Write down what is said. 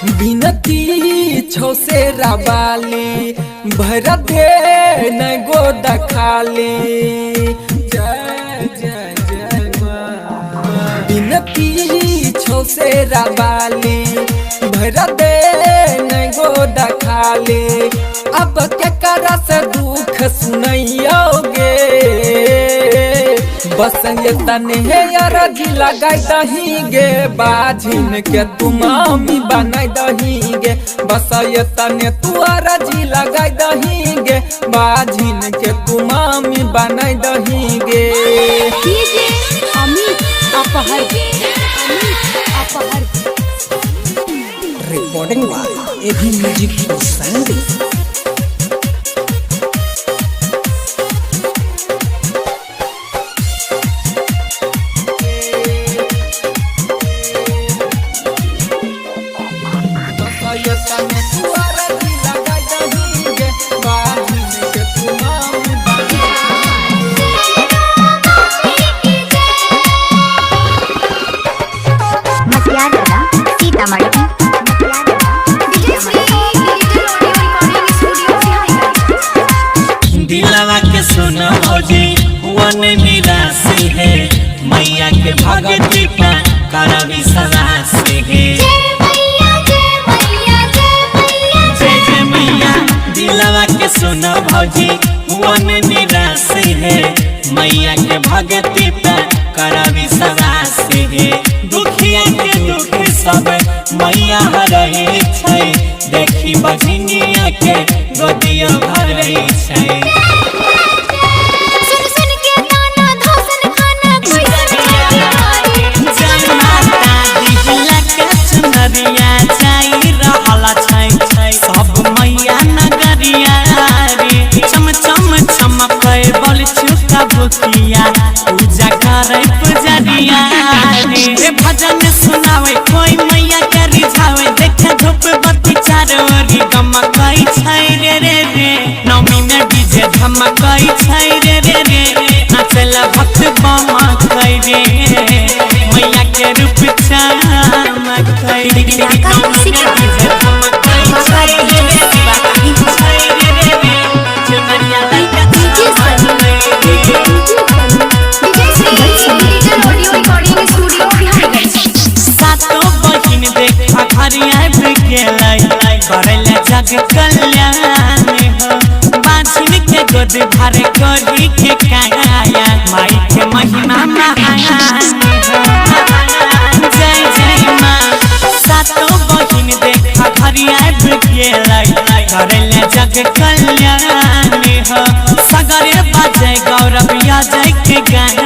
बिनती छौ से रबाली भर दे न गोद खाली। जय जय जय माँ। बिनती छौ से रबाली भर दे न गोद खाली। अब केकरा से दुख सुनैयोगे बस ये तने अरजी लगाई दही गे बाझिन के तू मामी बनाई दही गे। बस ये तने तू अरजी लगाई दही गे बाझिन के तू मामी बनाई दही गे। Recording by AB music present. दिलवा के सुनो भौजी वन निराशी है मैया के भगती पा करवी सवासी है। जय जय मैया दिलवा के सुनो भौजी वन निराशी है मैया के भगती पा करवी सवासी है। दुखिया के दुख सब मैया हरई छै देखी बझनिया के गोदिया भरई छै। सब मैया नगरिया रे चम चम चमकै बल चुका बुकिया पूजा करे पुजरिया रे। भजन सुनावे कोई मैया के रिझावे देखे धूप बत्ती चारो ओरी गमकै छै रे रे रे। नौमी में डीजे धमकै छै रे रे रे नाचला भक्त बमकै रे मैया के रूप चमकै जग कल्याण हो बाछिन के गोद भरे करी के काया माई के महिमा महान हो। जय जय माँ सातो बहिन देखा घरिया करेले जग कल्याण हो। सगरे बाजे गौरव या जय के गाना